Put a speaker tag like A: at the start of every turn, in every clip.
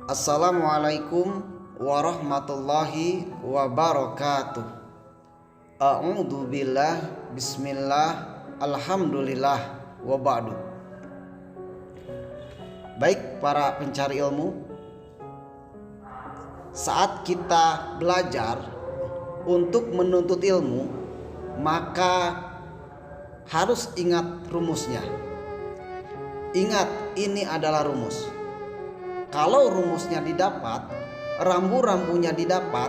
A: Assalamualaikum warahmatullahi wabarakatuh. A'udzu billah, bismillah, alhamdulillah, wa ba'du. Baik para pencari ilmu, saat kita belajar untuk menuntut ilmu, maka harus ingat rumusnya. Ingat, ini adalah rumus. Kalau rumusnya didapat, rambu-rambunya didapat,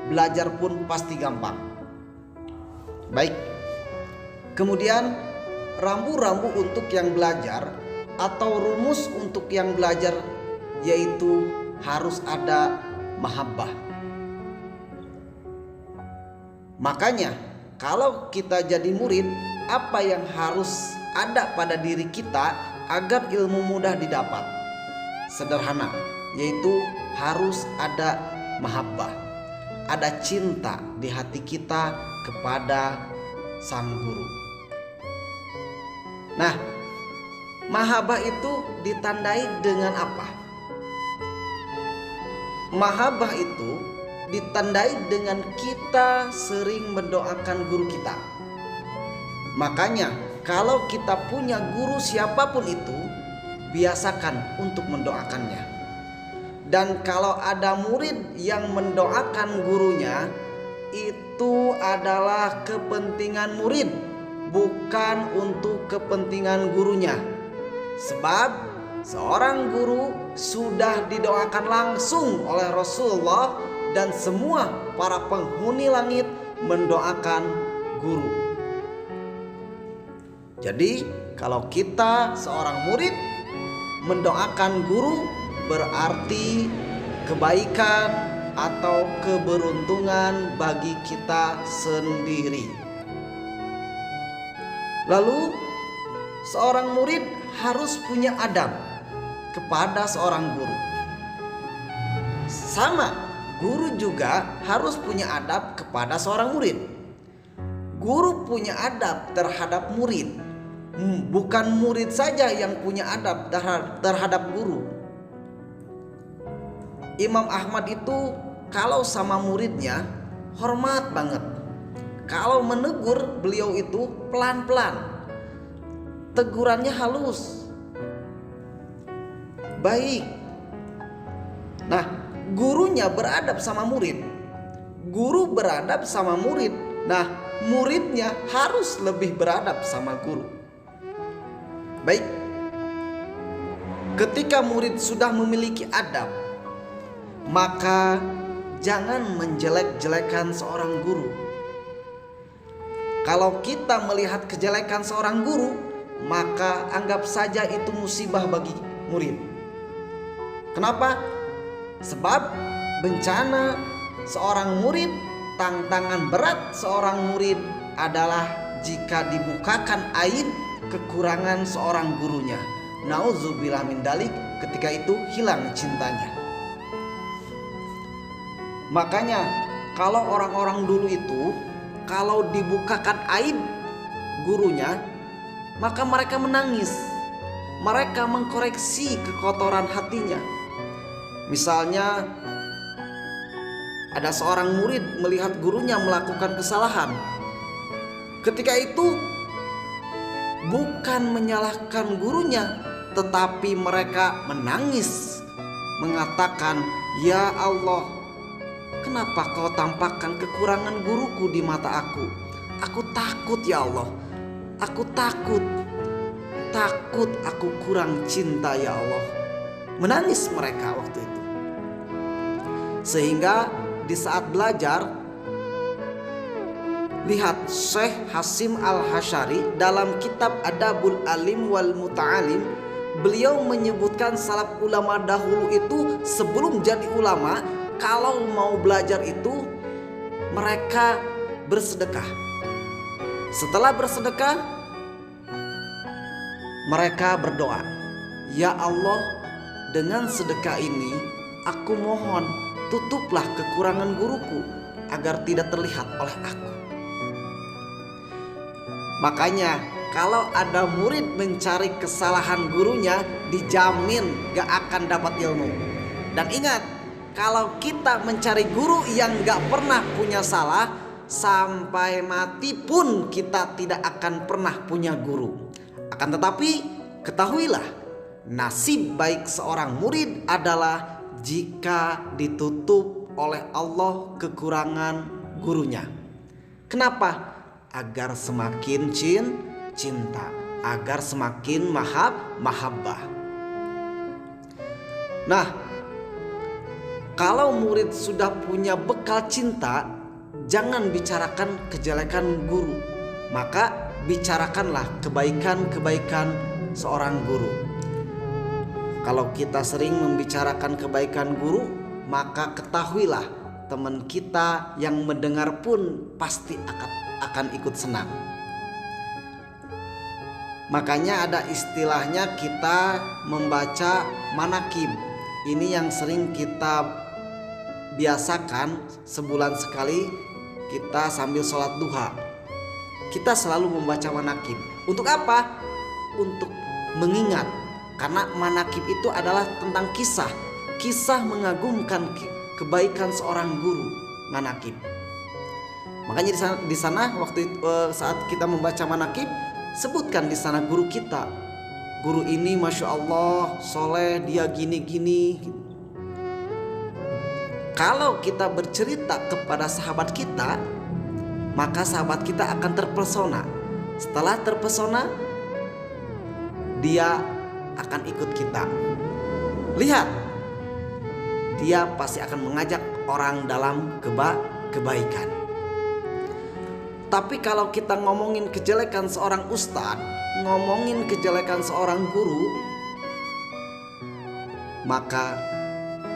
A: belajar pun pasti gampang. Baik. Kemudian rambu-rambu untuk yang belajar atau rumus untuk yang belajar yaitu harus ada mahabbah. Makanya kalau kita jadi murid, apa yang harus ada pada diri kita agar ilmu mudah didapat? Sederhana, yaitu harus ada mahabbah, ada cinta di hati kita kepada sang guru. Nah, mahabbah itu ditandai dengan apa? Mahabbah itu ditandai dengan kita sering mendoakan guru kita. Makanya kalau kita punya guru siapapun itu, biasakan untuk mendoakannya. Dan kalau ada murid yang mendoakan gurunya, itu adalah kepentingan murid, bukan untuk kepentingan gurunya. Sebab seorang guru sudah didoakan langsung oleh Rasulullah, dan semua para penghuni langit mendoakan guru. Jadi kalau kita seorang murid mendoakan guru, berarti kebaikan atau keberuntungan bagi kita sendiri. Lalu seorang murid harus punya adab kepada seorang guru. Sama, guru juga harus punya adab kepada seorang murid. Guru punya adab terhadap murid. Bukan murid saja yang punya adab terhadap guru. Imam Ahmad itu kalau sama muridnya hormat banget. Kalau menegur beliau itu pelan-pelan, tegurannya halus, baik. Nah, gurunya beradab sama murid, guru beradab sama murid. Nah, muridnya harus lebih beradab sama guru. Baik, ketika murid sudah memiliki adab, maka jangan menjelek-jelekan seorang guru. Kalau kita melihat kejelekan seorang guru, maka anggap saja itu musibah bagi murid. Kenapa? Sebab bencana seorang murid, tantangan berat seorang murid adalah jika dibukakan aib kekurangan seorang gurunya. Nauzubillah min dalik, ketika itu hilang cintanya. Makanya kalau orang-orang dulu itu kalau dibukakan aib gurunya, maka mereka menangis. Mereka mengkoreksi kekotoran hatinya. Misalnya ada seorang murid melihat gurunya melakukan kesalahan. Ketika itu bukan menyalahkan gurunya, tetapi mereka menangis, mengatakan, "Ya Allah, kenapa kau tampakkan kekurangan guruku di mata aku? Aku takut ya Allah, aku takut aku kurang cinta ya Allah." Menangis mereka waktu itu. Sehingga di saat belajar, lihat Syekh Hasim Al-Hasyari dalam kitab Adabul Alim wal Muta'alim, beliau menyebutkan salaf ulama dahulu itu sebelum jadi ulama, kalau mau belajar itu mereka bersedekah. Setelah bersedekah, mereka berdoa, "Ya Allah, dengan sedekah ini aku mohon tutuplah kekurangan guruku agar tidak terlihat oleh aku." Makanya kalau ada murid mencari kesalahan gurunya, dijamin gak akan dapat ilmu. Dan ingat, kalau kita mencari guru yang gak pernah punya salah, sampai mati pun kita tidak akan pernah punya guru. Akan tetapi ketahuilah, nasib baik seorang murid adalah jika ditutup oleh Allah kekurangan gurunya. Kenapa? Agar semakin cinta, agar semakin mahabbah. Nah, kalau murid sudah punya bekal cinta, jangan bicarakan kejelekan guru, maka bicarakanlah kebaikan-kebaikan seorang guru. Kalau kita sering membicarakan kebaikan guru, maka ketahuilah teman kita yang mendengar pun pasti akan ikut senang. Makanya ada istilahnya kita membaca manakib. Ini yang sering kita biasakan sebulan sekali, kita sambil sholat duha. Kita selalu membaca manakib. Untuk apa? Untuk mengingat. Karena manakib itu adalah tentang kisah mengagumkan kebaikan seorang guru, manakib. Makanya di sana waktu saat kita membaca manakib, sebutkan di sana guru kita. Guru ini masya Allah soleh, dia gini-gini. Kalau kita bercerita kepada sahabat kita, maka sahabat kita akan terpesona. Setelah terpesona, dia akan ikut kita. Lihat, dia pasti akan mengajak orang dalam kebaikan. Tapi kalau kita ngomongin kejelekan seorang ustadz, ngomongin kejelekan seorang guru, maka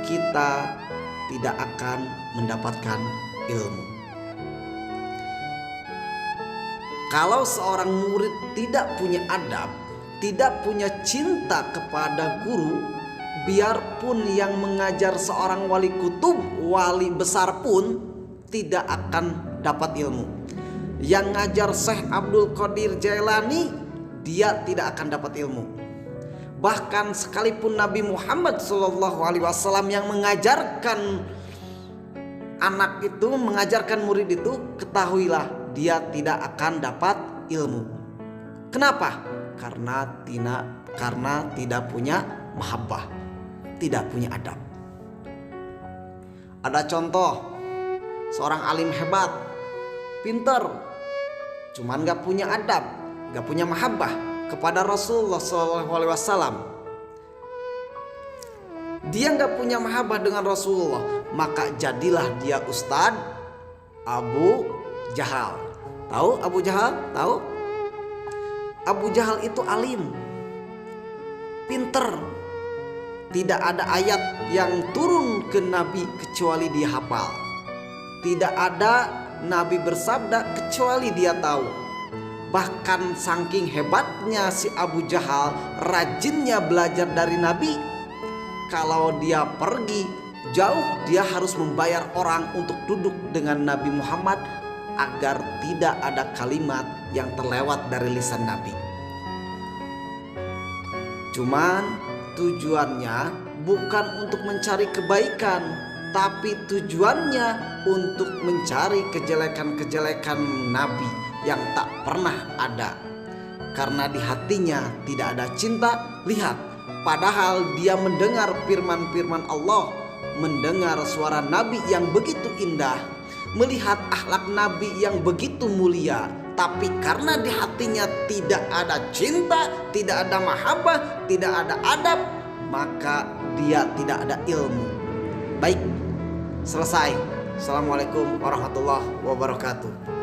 A: kita tidak akan mendapatkan ilmu. Kalau seorang murid tidak punya adab, tidak punya cinta kepada guru, biarpun yang mengajar seorang wali kutub, wali besar pun tidak akan dapat ilmu. Yang ngajar Syekh Abdul Qadir Jailani, dia tidak akan dapat ilmu. Bahkan sekalipun Nabi Muhammad SAW yang mengajarkan anak itu, mengajarkan murid itu, ketahuilah dia tidak akan dapat ilmu. Kenapa? Karena tidak punya mahabbah, tidak punya adab. Ada contoh seorang alim hebat, pinter, cuman gak punya adab, gak punya mahabbah kepada Rasulullah SAW. Dia gak punya mahabbah dengan Rasulullah, maka jadilah dia Ustadz Abu Jahal. Tahu Abu Jahal? Tahu? Abu Jahal itu alim, pinter. Tidak ada ayat yang turun ke Nabi kecuali dia hafal. Tidak ada Nabi bersabda kecuali dia tahu. Bahkan saking hebatnya si Abu Jahal, rajinnya belajar dari Nabi, kalau dia pergi jauh, dia harus membayar orang untuk duduk dengan Nabi Muhammad agar tidak ada kalimat yang terlewat dari lisan Nabi. Cuman tujuannya bukan untuk mencari kebaikan, tapi tujuannya untuk mencari kejelekan-kejelekan Nabi yang tak pernah ada. Karena di hatinya tidak ada cinta. Lihat, padahal dia mendengar firman-firman Allah, mendengar suara Nabi yang begitu indah, melihat akhlak Nabi yang begitu mulia, tapi karena di hatinya tidak ada cinta, tidak ada mahabbah, tidak ada adab, maka dia tidak ada ilmu. Baik, selesai. Assalamualaikum warahmatullahi wabarakatuh.